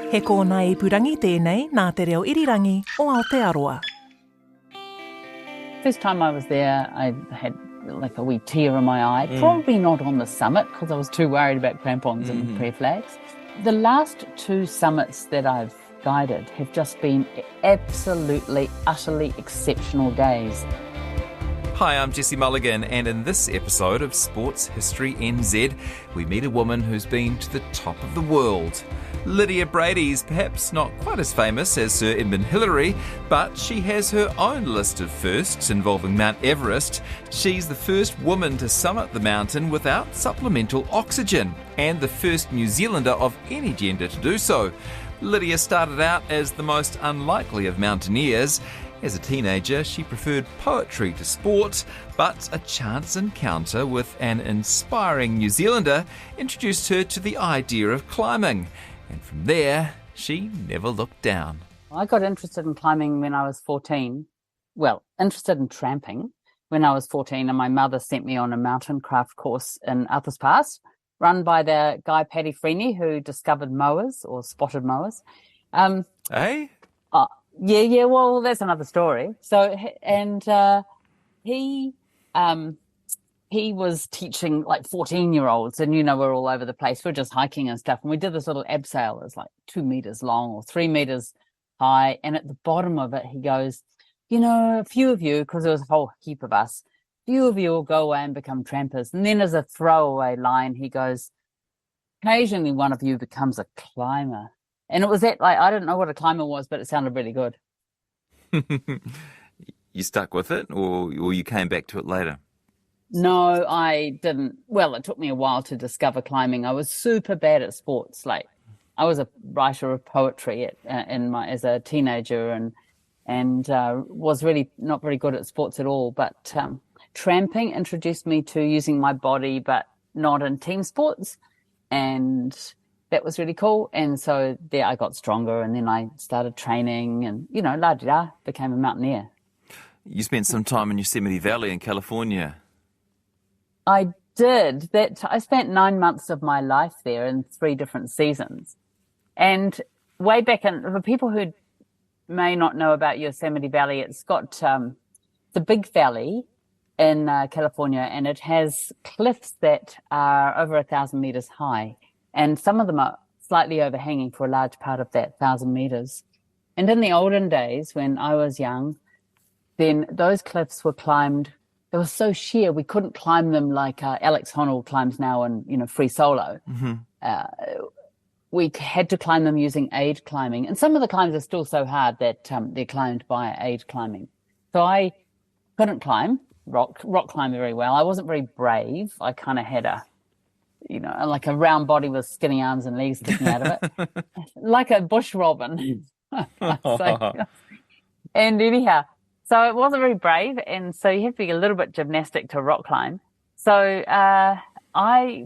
He kōna ipurangi tēnei nā te reo irirangi o Aotearoa. First time I was there, I had like a wee tear in my eye. Probably not on the summit because I was too worried about crampons and prayer flags. The last 2 summits that I've guided have just been absolutely, utterly exceptional days. Hi, I'm Jesse Mulligan, and in this episode of Sports History NZ, we meet a woman who's been to the top of the world. Lydia Bradey is perhaps not quite as famous as Sir Edmund Hillary, but she has her own list of firsts involving Mount Everest. She's the first woman to summit the mountain without supplemental oxygen, and the first New Zealander of any gender to do so. Lydia started out as the most unlikely of mountaineers. As a teenager, she preferred poetry to sport, but a chance encounter with an inspiring New Zealander introduced her to the idea of climbing. And from there, she never looked down. I got interested in climbing when I was 14. Well, interested in tramping when I was 14, and my mother sent me on a mountain craft course in Uthers Pass, run by the guy Paddy Freeney, who discovered mowers or spotted mowers. Eh? Yeah, well, that's another story. So, and he was teaching like 14-year-olds, and, we're all over the place. We're just hiking and stuff. And we did this little abseil. It's like 2 meters long or 3 meters high. And at the bottom of it, he goes, a few of you, because there was a whole heap of us, few of you will go away and become trampers. And then as a throwaway line, he goes, occasionally one of you becomes a climber. And it was that, I didn't know what a climber was, but it sounded really good. You stuck with it, or you came back to it later? No, I didn't. Well, it took me a while to discover climbing. I was super bad at sports. Like, I was a writer of poetry as a teenager, and was really not very good at sports at all. But tramping introduced me to using my body, but not in team sports, and that was really cool. And so there I got stronger, and then I started training and, la-di-da, became a mountaineer. You spent some time in Yosemite Valley in California. I did. I spent 9 months of my life there in 3 different seasons. And way back for people who may not know about Yosemite Valley, it's got the big valley in California, and it has cliffs that are over 1,000 meters high. And some of them are slightly overhanging for a large part of that 1,000 meters. And in the olden days, when I was young, then those cliffs were climbed. They were so sheer, we couldn't climb them like Alex Honnold climbs now in, free solo. Mm-hmm. We had to climb them using aid climbing. And some of the climbs are still so hard that they're climbed by aid climbing. So I couldn't climb, rock climb very well. I wasn't very brave. I kind of had like a round body with skinny arms and legs sticking out of it, like a bush robin. And anyhow, so it wasn't very brave, and so you have to be a little bit gymnastic to rock climb. So I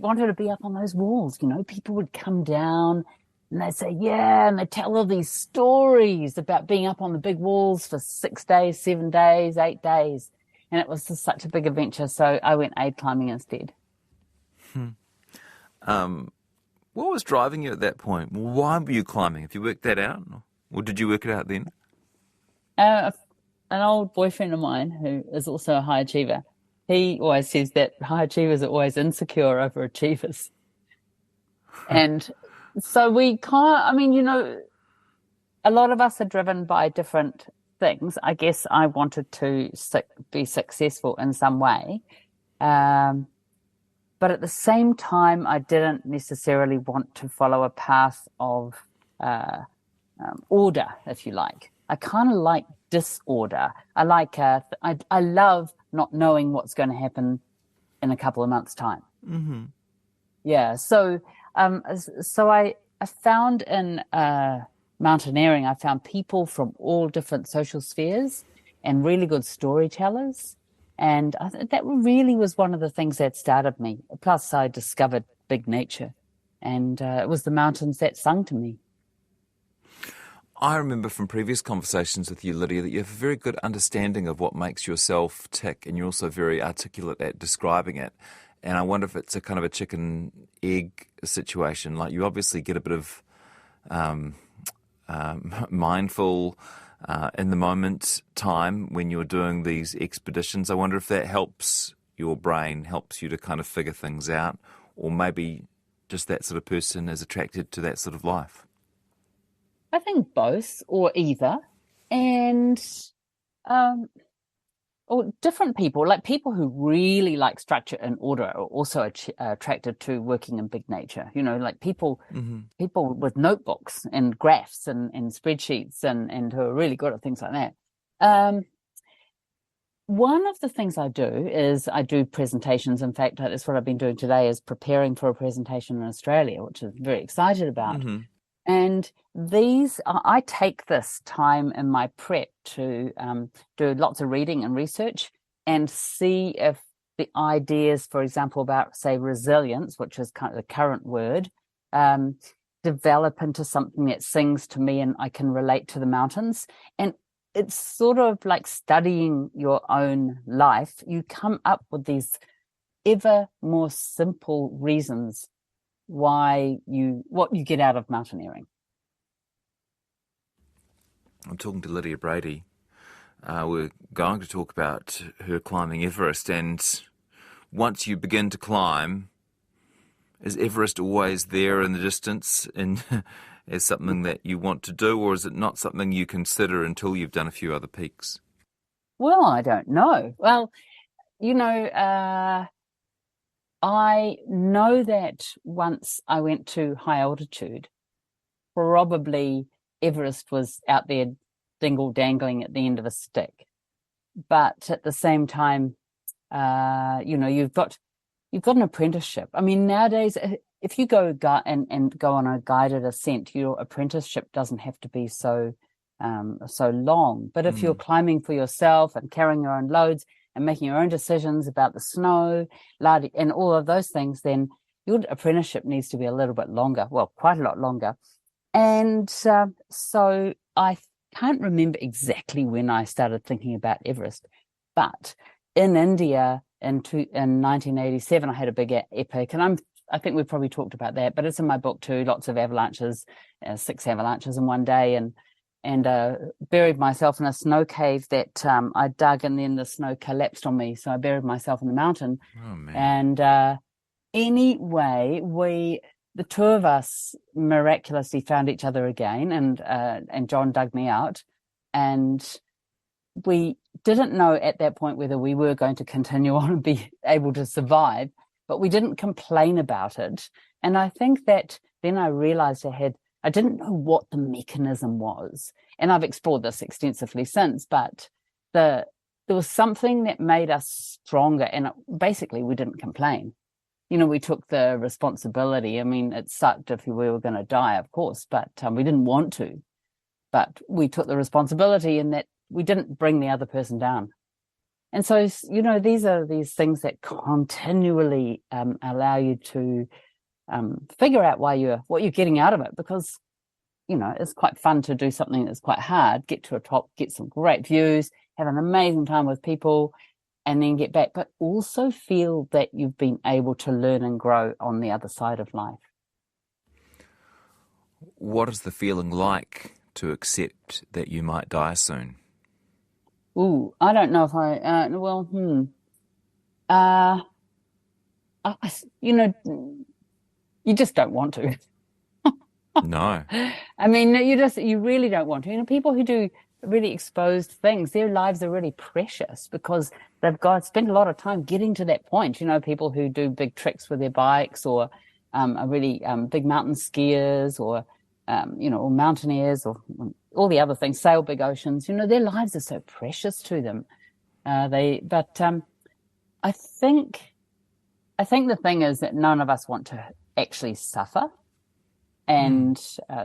wanted to be up on those walls. People would come down and they'd say, yeah, and they'd tell all these stories about being up on the big walls for 6 days, 7 days, 8 days. And it was just such a big adventure, so I went aid climbing instead. What was driving you at that point? Why were you climbing? Have you worked that out? Or did you work it out then? An old boyfriend of mine who is also a high achiever, he always says that high achievers are always insecure over achievers. And so we a lot of us are driven by different things. I guess I wanted to be successful in some way. But at the same time, I didn't necessarily want to follow a path of order, if you like. I kind of like disorder. I like. I love not knowing what's going to happen in a couple of months' time. Mm-hmm. Yeah. So I found in mountaineering, I found people from all different social spheres and really good storytellers. And that really was one of the things that started me. Plus, I discovered big nature, and it was the mountains that sung to me. I remember from previous conversations with you, Lydia, that you have a very good understanding of what makes yourself tick, and you're also very articulate at describing it. And I wonder if it's a kind of a chicken-egg situation. Like, you obviously get a bit of mindful, in the moment time when you're doing these expeditions. I wonder if that helps your brain, helps you to kind of figure things out, or maybe just that sort of person is attracted to that sort of life. I think both or either. And or different people, like people who really like structure and order are also attracted to working in big nature. Like people with notebooks and graphs and spreadsheets and who are really good at things like that. One of the things I do is I do presentations. In fact, that's what I've been doing today, is preparing for a presentation in Australia, which I'm very excited about. And I take this time in my prep to do lots of reading and research and see if the ideas, for example, about, say, resilience, which is kind of the current word, develop into something that sings to me and I can relate to the mountains. And it's sort of like studying your own life. You come up with these ever more simple reasons what you get out of mountaineering. I'm talking to Lydia Bradey. We're going to talk about her climbing Everest, and once you begin to climb, is Everest always there in the distance as something that you want to do, or is it not something you consider until you've done a few other peaks? Well, I don't know. Well, I know that once I went to high altitude, probably Everest was out there dingle-dangling at the end of a stick. But at the same time, you've got an apprenticeship. I mean, nowadays, if you go and go on a guided ascent, your apprenticeship doesn't have to be so long. But if you're climbing for yourself and carrying your own loads and making your own decisions about the snow, and all of those things, then your apprenticeship needs to be a little bit longer. Well, quite a lot longer. And so I can't remember exactly when I started thinking about Everest, but in India in 1987, I had a big epic, and I think we've probably talked about that, but it's in my book too. Lots of avalanches, 6 avalanches in one day, and buried myself in a snow cave that I dug, and then the snow collapsed on me, so I buried myself in the mountain. Oh, man. And anyway, the two of us miraculously found each other again, and John dug me out, and we didn't know at that point whether we were going to continue on and be able to survive, but we didn't complain about it. And I think that then I realized I didn't know what the mechanism was. And I've explored this extensively since, but there was something that made us stronger, and basically we didn't complain. We took the responsibility. I mean, it sucked if we were going to die, of course, but we didn't want to. But we took the responsibility in that we didn't bring the other person down. And so, these are these things that continually allow you to figure out what you're getting out of it, because, it's quite fun to do something that's quite hard, get to a top, get some great views, have an amazing time with people, and then get back, but also feel that you've been able to learn and grow on the other side of life. What is the feeling like to accept that you might die soon? Ooh, I don't know if you just don't want to. No. I mean, you really don't want to. People who do really exposed things, their lives are really precious because they've spent a lot of time getting to that point. People who do big tricks with their bikes, or are really big mountain skiers, or or mountaineers, or all the other things, sail big oceans. Their lives are so precious to them. I think the thing is that none of us want to actually suffer. And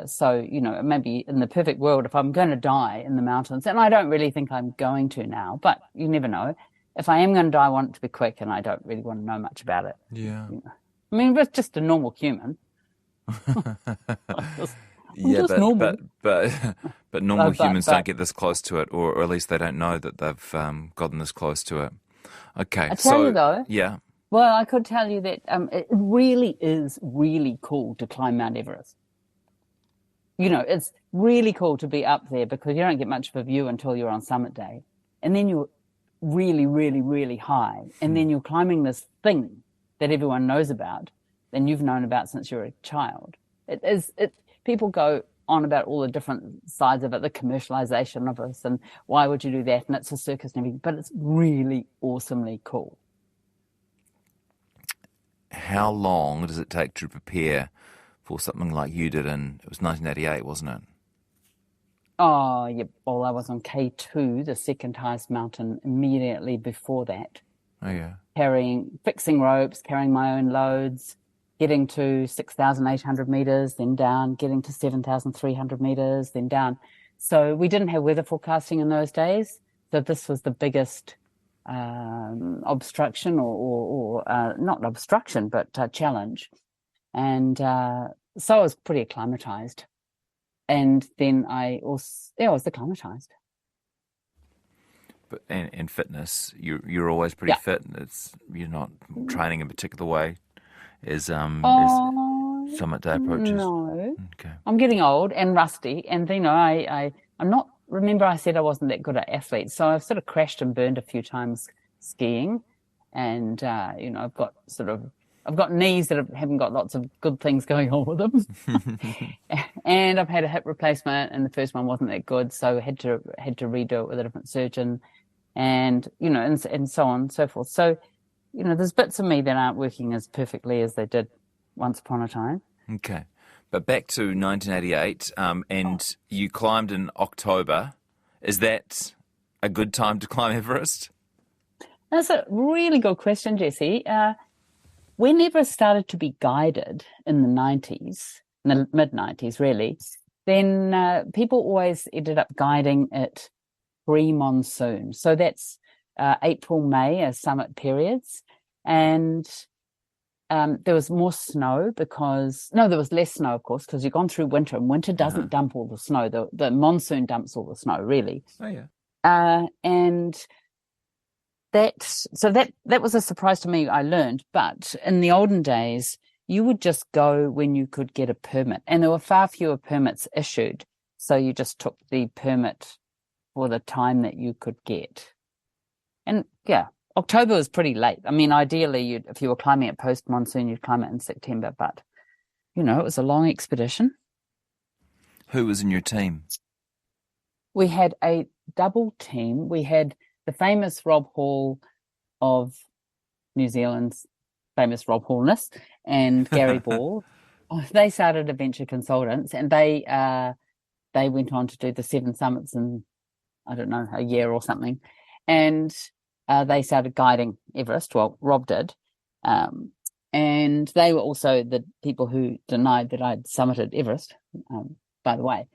so, maybe in the perfect world, if I'm going to die in the mountains, and I don't really think I'm going to now, but you never know. If I am going to die, I want it to be quick, and I don't really want to know much about it. Yeah. I mean, we're just a normal human. But normal humans don't get this close to it, or at least they don't know that they've gotten this close to it. Okay. I tell you though. Yeah. Well, I could tell you that it really is really cool to climb Mount Everest. it's really cool to be up there because you don't get much of a view until you're on summit day. And then you're really, really, really high. And then you're climbing this thing that everyone knows about and you've known about since you were a child. People go on about all the different sides of it, the commercialization of this and why would you do that? And it's a circus and everything, but it's really awesomely cool. How long does it take to prepare for something like you did it was 1988, wasn't it? Oh, yeah. Well, I was on K2, the second highest mountain, immediately before that. Oh, yeah. Fixing ropes, carrying my own loads, getting to 6,800 meters, then down, getting to 7,300 meters, then down. So we didn't have weather forecasting in those days. So this was the biggest obstruction or not obstruction, but challenge. And so I was pretty acclimatized. And then I was acclimatized. But in fitness, you're always pretty fit. You're not training in a particular way as summit day approaches. No, okay. I'm getting old and rusty, and I'm not. Remember, I said I wasn't that good at athletes, so I've sort of crashed and burned a few times skiing, and I've got knees that haven't got lots of good things going on with them, and I've had a hip replacement, and the first one wasn't that good, so I had to redo it with a different surgeon, and and so on and so forth. So, there's bits of me that aren't working as perfectly as they did once upon a time. Okay, but back to 1988, and you climbed in October. Is that a good time to climb Everest? That's a really good question, Jesse. When Everest started to be guided in the 90s, in the mid-90s really, then people always ended up guiding it pre-monsoon. So that's April, May as summit periods. And there was more snow there was less snow, of course, because you've gone through winter, and winter doesn't dump all the snow. The monsoon dumps all the snow, really. Oh, yeah. And that was a surprise to me, I learned. But in the olden days, you would just go when you could get a permit. And there were far fewer permits issued. So you just took the permit for the time that you could get. And yeah, October was pretty late. I mean, ideally, if you were climbing it post-monsoon, you'd climb it in September. But, it was a long expedition. Who was in your team? We had a double team. We had the famous Rob Hall of New Zealand's famous Rob Hallness and Gary Ball. They started Adventure Consultants, and they went on to do the 7 summits in, I don't know, a year or something. And they started guiding Everest. Well, Rob did. And they were also the people who denied that I'd summited Everest, by the way.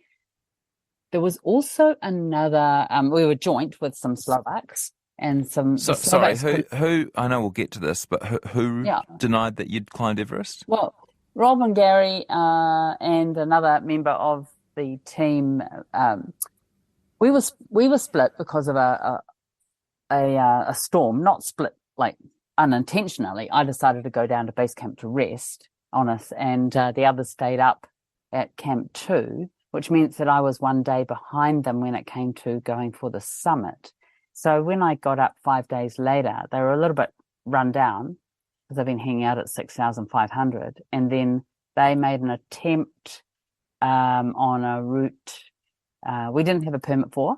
There was also another, we were joint with some Slovaks and some... sorry, who, I know we'll get to this, but who denied that you'd climbed Everest? Well, Rob and Gary and another member of the team, we were split because of a storm, not split like unintentionally. I decided to go down to base camp to rest on us, and the others stayed up at Camp 2, which meant that I was one day behind them when it came to going for the summit. So when I got up 5 days later, they were a little bit run down because they've been hanging out at 6,500. And then they made an attempt on a route we didn't have a permit for,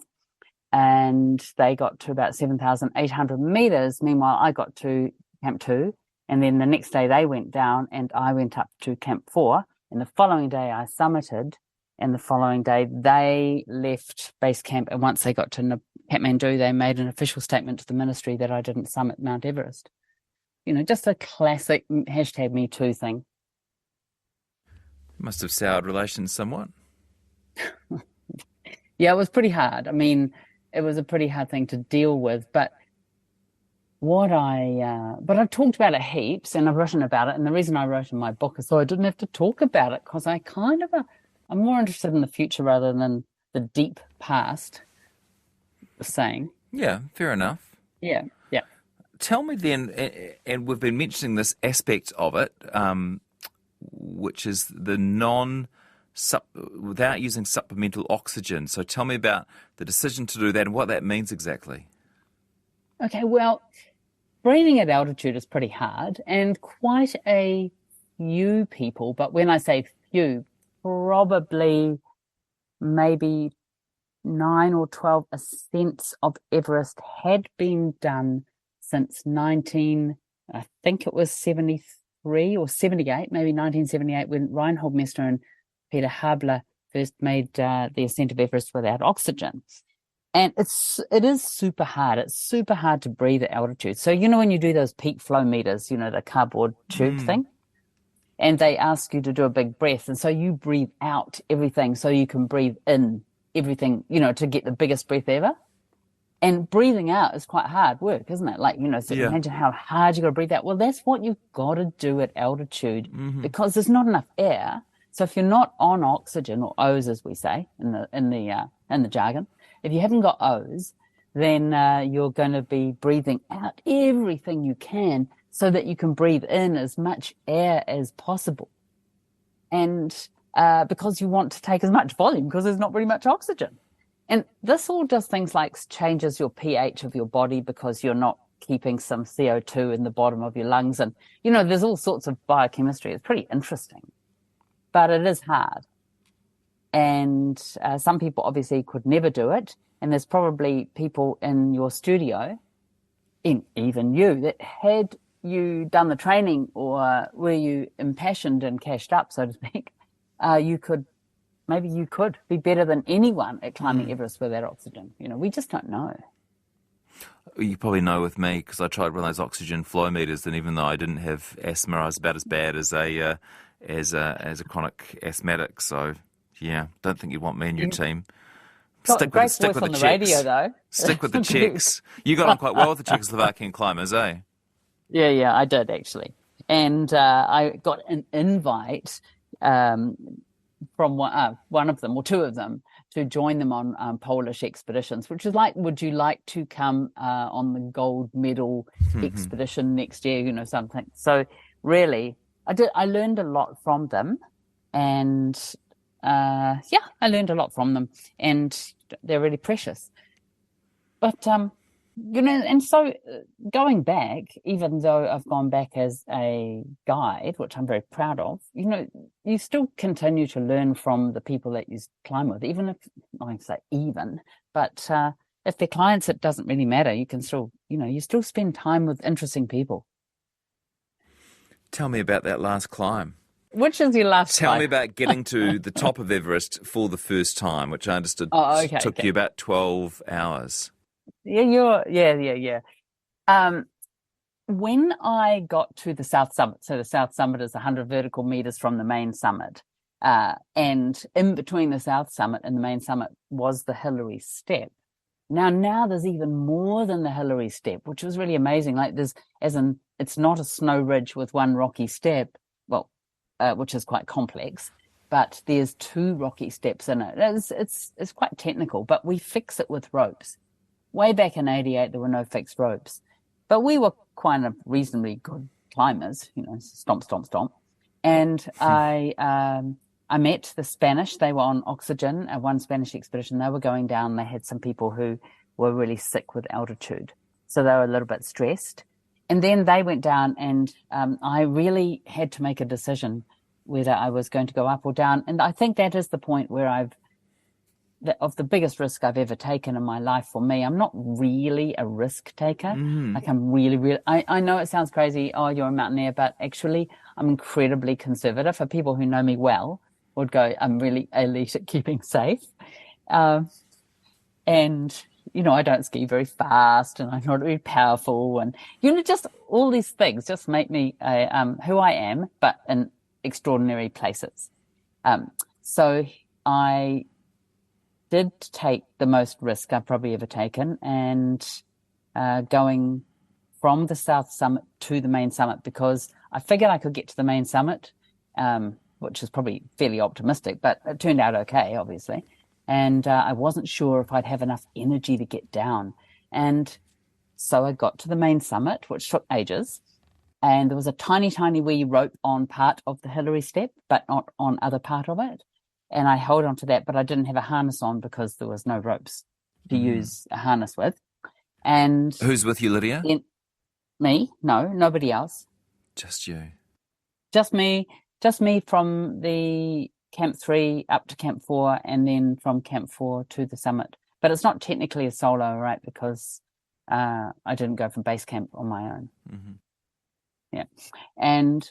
and they got to about 7,800 meters. Meanwhile, I got to Camp 2, and then the next day they went down and I went up to Camp 4. And the following day I summited, and the following day they left base camp. And once they got to Kathmandu, they made an official statement to the ministry that I didn't summit Mount Everest. Just a classic #MeToo thing. Must have soured relations somewhat. Yeah, it was pretty hard. I mean, it was a pretty hard thing to deal with, but I've talked about it heaps, and I've written about it. And the reason I wrote in my book is so I didn't have to talk about it, because I'm more interested in the future rather than the deep past. Saying. Yeah, fair enough. Yeah. Tell me then, and we've been mentioning this aspect of it, which is the without using supplemental oxygen. So tell me about the decision to do that and what that means exactly. Okay, well, breathing at altitude is pretty hard, and quite a few people, but when I say few, probably maybe 9 or 12 ascents of Everest had been done since I think it was 73 or 78, maybe 1978, when Reinhold Messner and Peter Habler first made the ascent of Everest without oxygen. And it is super hard. It's super hard to breathe at altitude. So, when you do those peak flow meters, the cardboard tube thing, and they ask you to do a big breath. And so you breathe out everything so you can breathe in everything, to get the biggest breath ever. And breathing out is quite hard work, isn't it? So imagine how hard you got to breathe out. Well, that's what you've got to do at altitude because there's not enough air. So if you're not on oxygen, or O's as we say in the jargon, if you haven't got O's, then you're going to be breathing out everything you can so that you can breathe in as much air as possible. And because you want to take as much volume because there's not very much oxygen. And this all does things like changes your pH of your body because you're not keeping some CO2 in the bottom of your lungs. And, there's all sorts of biochemistry. It's pretty interesting, but it is hard. And some people obviously could never do it. And there's probably people in your studio, even you, that had you done the training or were you impassioned and cashed up, so to speak, you could be better than anyone at climbing Everest without oxygen. We just don't know. You probably know with me because I tried one of those oxygen flow meters, and even though I didn't have asthma, I was about as bad as a chronic asthmatic. So yeah, don't think you'd want me in your team. Stick with the Czechs. Radio, though. Stick with the Czechs. You got on quite well with the Czechoslovakian climbers, eh? Yeah, I did actually, and I got an invite from one of them or two of them to join them on Polish expeditions, which is like, would you like to come on the gold medal expedition next year? Something. So really, I learned a lot from them, and I learned a lot from them, and they're really precious. But and so going back, even though I've gone back as a guide, which I'm very proud of, you still continue to learn from the people that you climb with, even if, I say even, but if they're clients, it doesn't really matter. You can still, you still spend time with interesting people. Tell me about that last climb. Which is your last Tell climb? me about getting to the top of Everest for the first time, which I understood took you about 12 hours. Yeah. When I got to the South Summit, so the South Summit is 100 vertical meters from the main summit, and in between the South Summit and the main summit was the Hillary Step. Now there's even more than the Hillary Step, which was really amazing. Like it's not a snow ridge with one rocky step, which is quite complex, but there's two rocky steps in it. It's quite technical, but we fix it with ropes. Way back in 88, there were no fixed ropes, but we were kind of reasonably good climbers, stomp, stomp, stomp. And I met the Spanish. They were on oxygen at one Spanish expedition. They were going down. They had some people who were really sick with altitude, so they were a little bit stressed. And then they went down, and I really had to make a decision whether I was going to go up or down. And I think that is the point where of the biggest risk I've ever taken in my life. For me, I'm not really a risk taker. Like I'm really, I know it sounds crazy. Oh, you're a mountaineer, but actually I'm incredibly conservative. For people who know me well would go, I'm really elite at keeping safe. And, I don't ski very fast, and I'm not very powerful. And, just all these things just make me who I am, but in extraordinary places. So I did take the most risk I've probably ever taken, and going from the South Summit to the main summit, because I figured I could get to the main summit, which is probably fairly optimistic, but it turned out okay, obviously. And I wasn't sure if I'd have enough energy to get down. And so I got to the main summit, which took ages. And there was a tiny, tiny wee rope on part of the Hillary Step, but not on other part of it. and I held on to that, but I didn't have a harness on because there was no ropes to use a harness with. And Who's with you, Lydia? me? No, nobody else. Just you. Just me from the Camp 3 up to Camp 4, and then from Camp 4 to the summit. But it's not technically a solo, right? Because I didn't go from base camp on my own. Yeah. And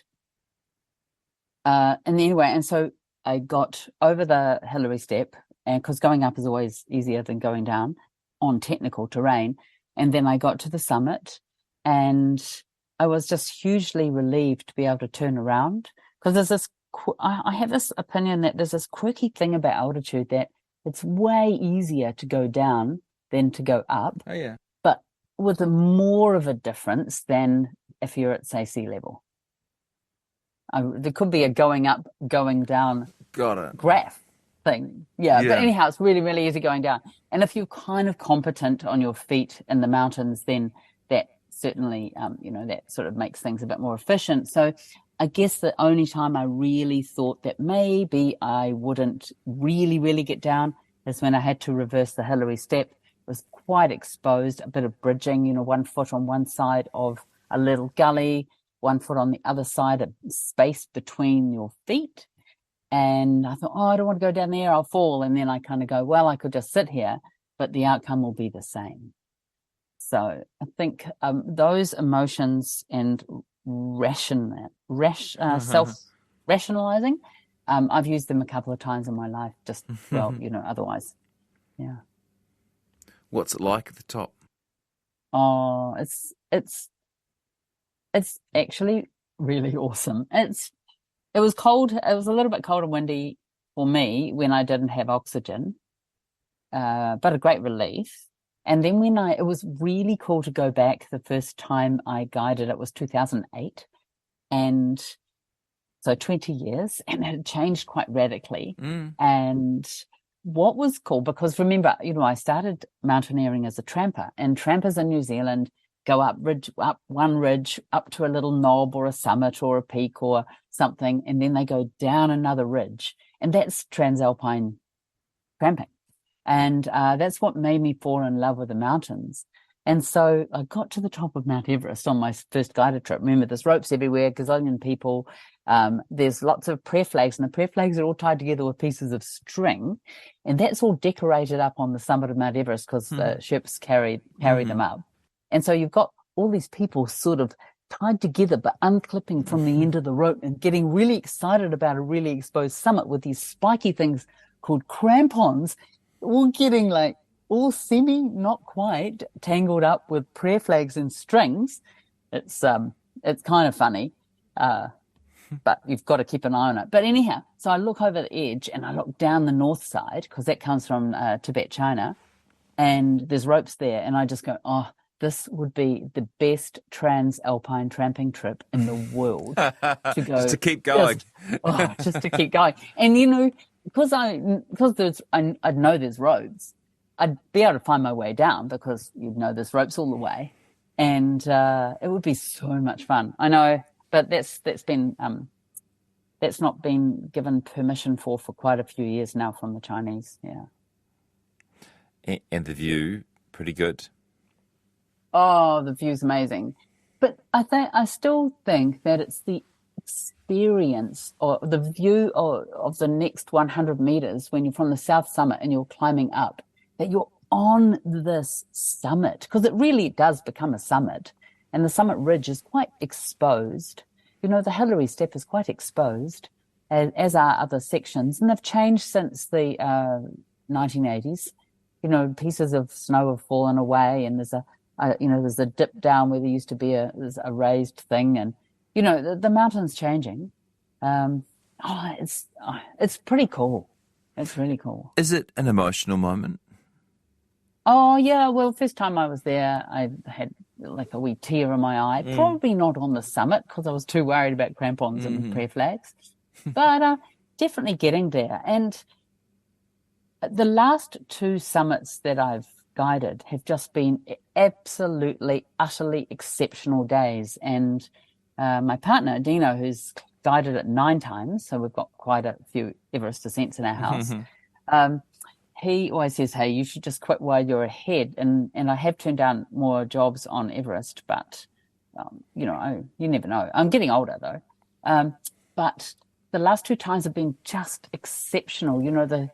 anyway, and so I got over the Hillary Step, and because going up is always easier than going down on technical terrain. And then I got to the summit, and I was just hugely relieved to be able to turn around, because there's this, I have this opinion that there's this quirky thing about altitude, that it's way easier to go down than to go up. Oh, yeah. But with more of a difference than if you're at, say, sea level. There could be a going up, going down graph thing. Yeah, but anyhow, it's really, really easy going down. And if you're kind of competent on your feet in the mountains, then that certainly, that sort of makes things a bit more efficient. So I guess the only time I really thought that maybe I wouldn't really, really get down is when I had to reverse the Hillary Step. It was quite exposed, a bit of bridging, 1 foot on one side of a little gully, 1 foot on the other side, a space between your feet. And I thought, I don't want to go down there, I'll fall. And then I kind of go, well, I could just sit here, but the outcome will be the same. So I think those emotions and self-rationalizing, I've used them a couple of times in my life, just, otherwise. Yeah. What's it like at the top? Oh, it's actually really awesome. It was cold. It was a little bit cold and windy for me when I didn't have oxygen, but a great relief. And then it was really cool to go back. The first time I guided, it was 2008. And so 20 years, and it had changed quite radically. And what was cool, because remember, I started mountaineering as a tramper, and trampers in New Zealand go up one ridge, up to a little knob or a summit or a peak or something, and then they go down another ridge. And that's transalpine tramping. And that's what made me fall in love with the mountains. And so I got to the top of Mount Everest on my first guided trip. Remember, there's ropes everywhere, gazillion people. There's lots of prayer flags, and the prayer flags are all tied together with pieces of string. And that's all decorated up on the summit of Mount Everest, because the ships carry them up. And so you've got all these people sort of tied together, but unclipping from the end of the rope and getting really excited about a really exposed summit with these spiky things called crampons, all getting all not quite tangled up with prayer flags and strings. It's kind of funny, but you've got to keep an eye on it. But anyhow, so I look over the edge and I look down the north side, because that comes from Tibet, China, and there's ropes there, and I just go, this would be the best transalpine tramping trip in the world to go. Just to keep going. Just to keep going. And, because I know there's roads, I'd be able to find my way down, because there's ropes all the way. And it would be so much fun. I know, but that's not been given permission for quite a few years now from the Chinese. Yeah. And the view, pretty good. Oh, the view's amazing. But I still think that it's the experience or the view of the next 100 meters when you're from the south summit and you're climbing up, that you're on this summit, because it really does become a summit, and the summit ridge is quite exposed. The Hillary Step is quite exposed, as are other sections, and they've changed since the 1980s. Pieces of snow have fallen away, and there's there's a dip down where there used to be a raised thing, and the mountain's changing. It's pretty cool. It's really cool. Is it an emotional moment? Oh yeah, well, first time I was there, I had a wee tear in my eye. Probably not on the summit, because I was too worried about crampons and prayer flags, but definitely getting there. And the last two summits that I've guided have just been absolutely, utterly exceptional days. And my partner, Dino, who's guided it 9 times, so we've got quite a few Everest ascents in our house. He always says, hey, you should just quit while you're ahead. And I have turned down more jobs on Everest, but, you never know. I'm getting older, though. But the last 2 times have been just exceptional. The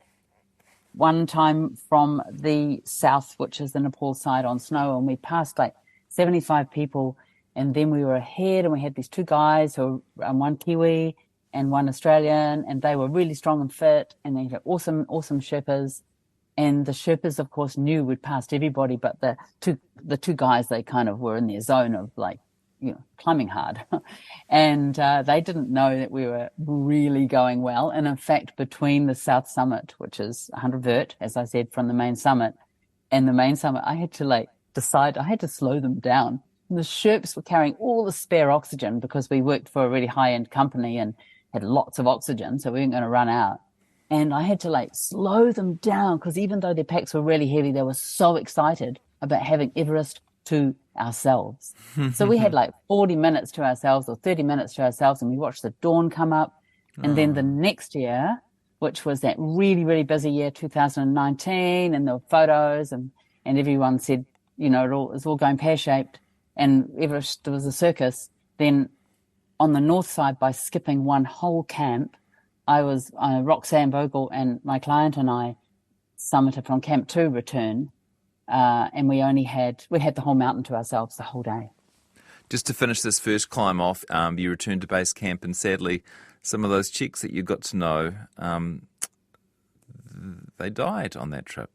one time from the south, which is the Nepal side on snow, and we passed like 75 people, and then we were ahead, and we had these 2 guys who were one Kiwi and one Australian, and they were really strong and fit, and they had awesome Sherpas. And the Sherpas, of course, knew we'd passed everybody, but the two guys, they kind of were in their zone of like, climbing hard. And they didn't know that we were really going well. And in fact, between the South Summit, which is 100 vert, as I said, from the main summit, and the main summit, I had to decide I had to slow them down. And the Sherps were carrying all the spare oxygen because we worked for a really high-end company and had lots of oxygen, so we weren't going to run out. And I had to slow them down because even though their packs were really heavy, they were so excited about having Everest to ourselves. So we had 40 minutes to ourselves or 30 minutes to ourselves, and we watched the dawn come up. And then the next year, which was that really, really busy year, 2019, and the photos and everyone said, it's all going pear-shaped, and Everest was a circus. Then on the north side, by skipping one whole camp, Roxanne Vogel and my client and I summited from Camp 2 return, and we had the whole mountain to ourselves the whole day. Just to finish this first climb off, you returned to base camp, and sadly, some of those chicks that you got to know, they died on that trip.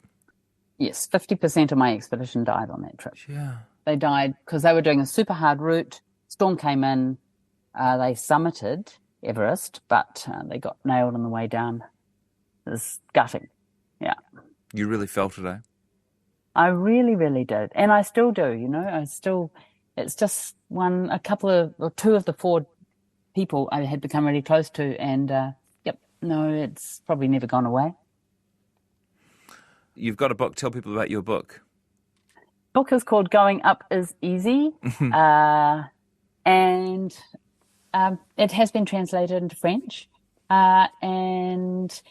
Yes, 50% of my expedition died on that trip. Yeah. They died because they were doing a super hard route. Storm came in. They summited Everest, but they got nailed on the way down. It was gutting. Yeah. You really felt it, eh? I really, really did. And I still do, it's just 2 of the 4 people I had become really close to, and it's probably never gone away. You've got a book. Tell people about your book. Book is called Going Up is Easy, and it has been translated into French. And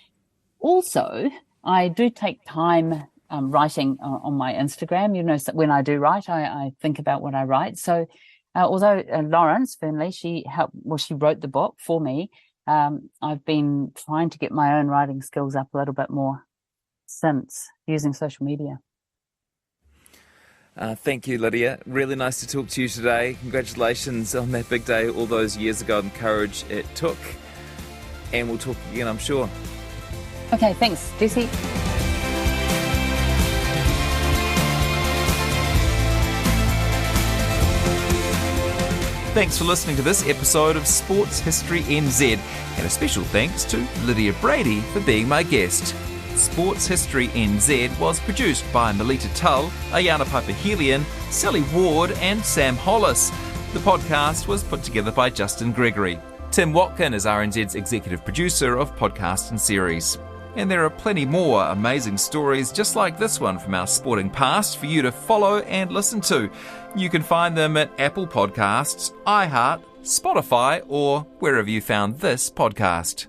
also, I do take time writing on my Instagram. So when I do write, I think about what I write. So although Lawrence Fernley, she wrote the book for me, I've been trying to get my own writing skills up a little bit more since using social media. Thank you, Lydia. Really nice to talk to you today. Congratulations on that big day all those years ago and the courage it took. And we'll talk again, I'm sure. Okay, thanks, Jesse. Thanks for listening to this episode of Sports History NZ, and a special thanks to Lydia Bradey for being my guest. Sports History NZ was produced by Melita Tull, Ayana Piper-Helian, Sally Ward and Sam Hollis. The podcast was put together by Justin Gregory. Tim Watkin is RNZ's executive producer of podcasts and series. And there are plenty more amazing stories just like this one from our sporting past for you to follow and listen to. You can find them at Apple Podcasts, iHeart, Spotify, or wherever you found this podcast.